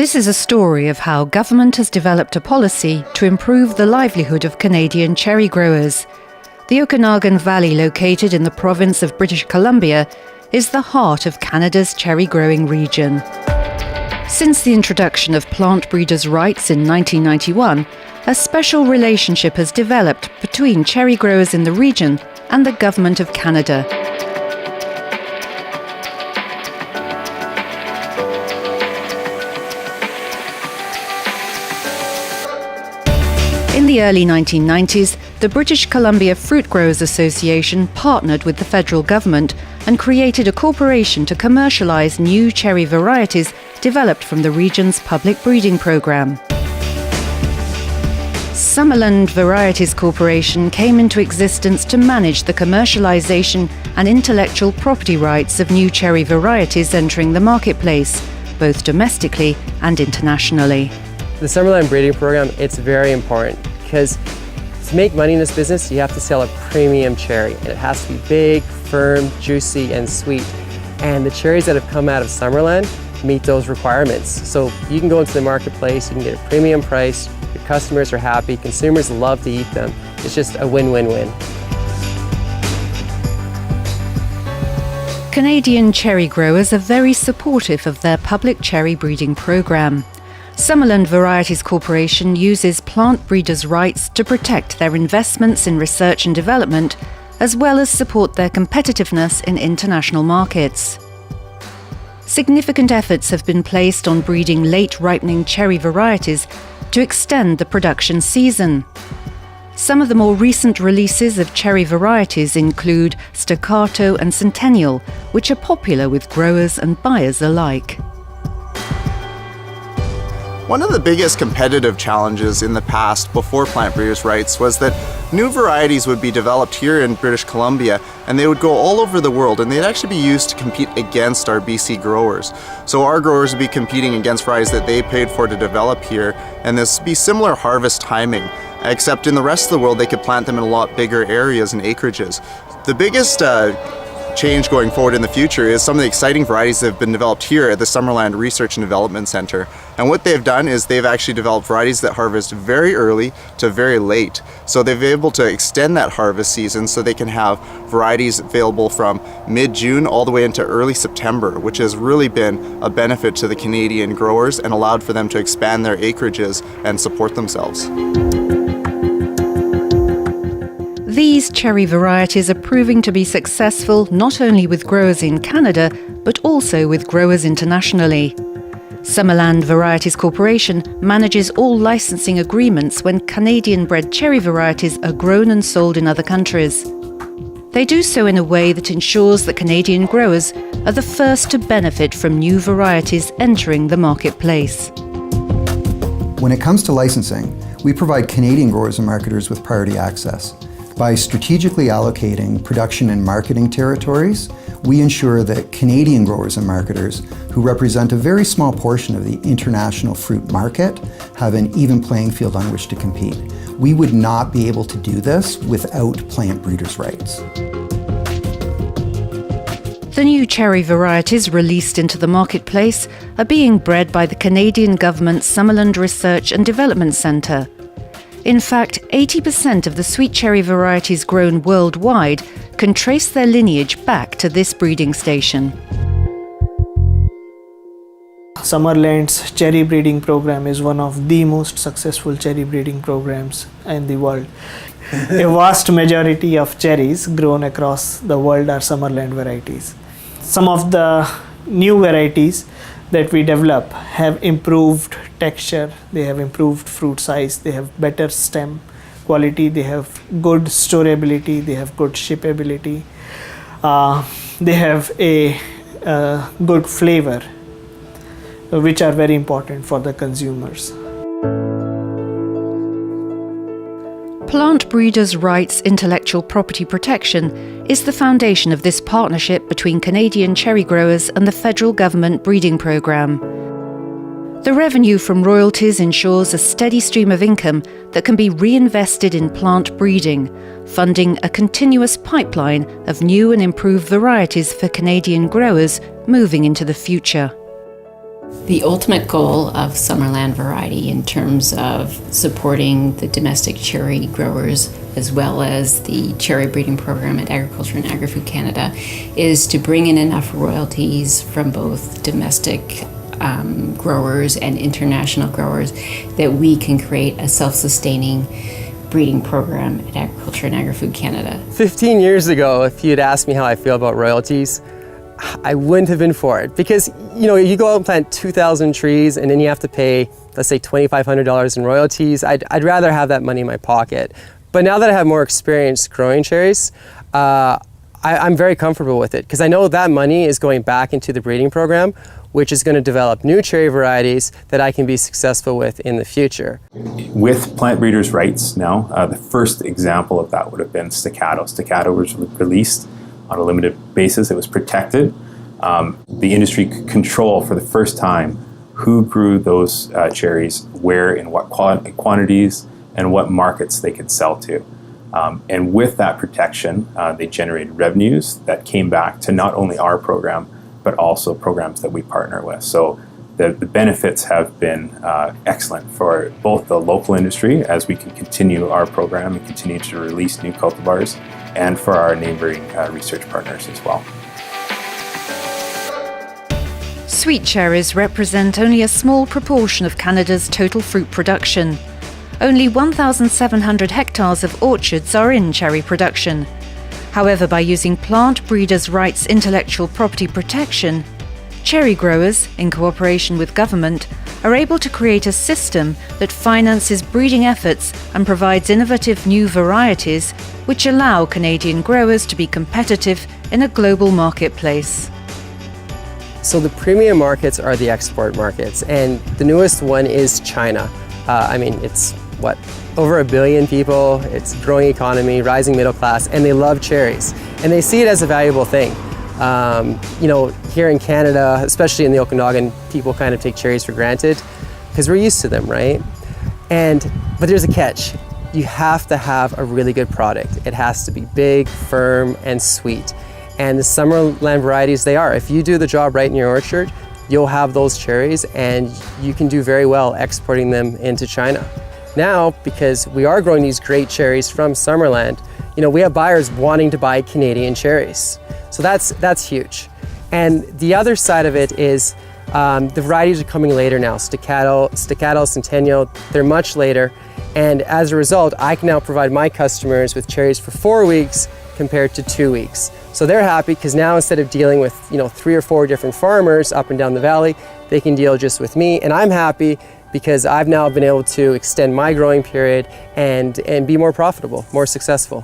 This is a story of how government has developed a policy to improve the livelihood of Canadian cherry growers. The Okanagan Valley, located in the province of British Columbia, is the heart of Canada's cherry growing region. Since the introduction of plant breeders' rights in 1991, a special relationship has developed between cherry growers in the region and the Government of Canada. In the early 1990s, the British Columbia Fruit Growers Association partnered with the federal government and created a corporation to commercialise new cherry varieties developed from the region's public breeding programme. Summerland Varieties Corporation came into existence to manage the commercialisation and intellectual property rights of new cherry varieties entering the marketplace, both domestically and internationally. The Summerland breeding program, it's very important because to make money in this business, you have to sell a premium cherry, and it has to be big, firm, juicy, and sweet. And the cherries that have come out of Summerland meet those requirements. So you can go into the marketplace, you can get a premium price, your customers are happy, consumers love to eat them. It's just a win-win-win. Canadian cherry growers are very supportive of their public cherry breeding program. Summerland Varieties Corporation uses plant breeders' rights to protect their investments in research and development, as well as support their competitiveness in international markets. Significant efforts have been placed on breeding late-ripening cherry varieties to extend the production season. Some of the more recent releases of cherry varieties include Staccato and Centennial, which are popular with growers and buyers alike. One of the biggest competitive challenges in the past before plant breeders' rights was that new varieties would be developed here in British Columbia, and they would go all over the world, and they'd actually be used to compete against our BC growers. So our growers would be competing against varieties that they paid for to develop here, and this would be similar harvest timing, except in the rest of the world they could plant them in a lot bigger areas and acreages. The biggest change going forward in the future is some of the exciting varieties that have been developed here at the Summerland Research and Development Centre. And what they've done is they've actually developed varieties that harvest very early to very late. So they've been able to extend that harvest season so they can have varieties available from mid-June all the way into early September, which has really been a benefit to the Canadian growers and allowed for them to expand their acreages and support themselves. These cherry varieties are proving to be successful not only with growers in Canada, but also with growers internationally. Summerland Varieties Corporation manages all licensing agreements when Canadian-bred cherry varieties are grown and sold in other countries. They do so in a way that ensures that Canadian growers are the first to benefit from new varieties entering the marketplace. When it comes to licensing, we provide Canadian growers and marketers with priority access. By strategically allocating production and marketing territories, we ensure that Canadian growers and marketers, who represent a very small portion of the international fruit market, have an even playing field on which to compete. We would not be able to do this without plant breeders' rights. The new cherry varieties released into the marketplace are being bred by the Canadian government's Summerland Research and Development Centre. In fact, 80% of the sweet cherry varieties grown worldwide can trace their lineage back to this breeding station. Summerland's cherry breeding program is one of the most successful cherry breeding programs in the world. A vast majority of cherries grown across the world are Summerland varieties. Some of the new varieties that we develop have improved texture, they have improved fruit size, they have better stem quality, they have good storability, they have good shippability, they have a good flavor, which are very important for the consumers. Plant breeders' rights intellectual property protection is the foundation of this partnership between Canadian cherry growers and the federal government breeding program. The revenue from royalties ensures a steady stream of income that can be reinvested in plant breeding, funding a continuous pipeline of new and improved varieties for Canadian growers moving into the future. The ultimate goal of Summerland Variety in terms of supporting the domestic cherry growers as well as the cherry breeding program at Agriculture and Agri-Food Canada is to bring in enough royalties from both domestic growers and international growers that we can create a self-sustaining breeding program at Agriculture and Agri-Food Canada. 15 years ago, if you'd asked me how I feel about royalties, I wouldn't have been for it, because you go out and plant 2,000 trees and then you have to pay, let's say, $2,500 in royalties. I'd rather have that money in my pocket. But now that I have more experience growing cherries, I'm very comfortable with it, because I know that money is going back into the breeding program, which is going to develop new cherry varieties that I can be successful with in the future. With plant breeders' rights now, the first example of that would have been Staccato. Staccato was released on a limited basis. It was protected. The industry could control for the first time who grew those cherries, where, in what quantities, and what markets they could sell to. And with that protection, they generated revenues that came back to not only our program, but also programs that we partner with. So the benefits have been excellent for both the local industry, as we can continue our program and continue to release new cultivars, and for our neighboring research partners as well. Sweet cherries represent only a small proportion of Canada's total fruit production. Only 1,700 hectares of orchards are in cherry production. However, by using plant breeders' rights intellectual property protection, cherry growers, in cooperation with government, are able to create a system that finances breeding efforts and provides innovative new varieties which allow Canadian growers to be competitive in a global marketplace. So the premium markets are the export markets, and the newest one is China. It's over 1 billion people, it's a growing economy, rising middle class, and they love cherries. And they see it as a valuable thing. Here in Canada, especially in the Okanagan, people kind of take cherries for granted because we're used to them, right? But there's a catch. You have to have a really good product. It has to be big, firm, and sweet. And the Summerland varieties, they are. If you do the job right in your orchard, you'll have those cherries and you can do very well exporting them into China. Now, because we are growing these great cherries from Summerland, we have buyers wanting to buy Canadian cherries. So that's huge. And the other side of it is the varieties are coming later now. Staccato, Centennial, they're much later. And as a result, I can now provide my customers with cherries for 4 weeks compared to 2 weeks. So they're happy because now, instead of dealing with 3 or 4 different farmers up and down the valley, they can deal just with me. And I'm happy because I've now been able to extend my growing period and be more profitable, more successful.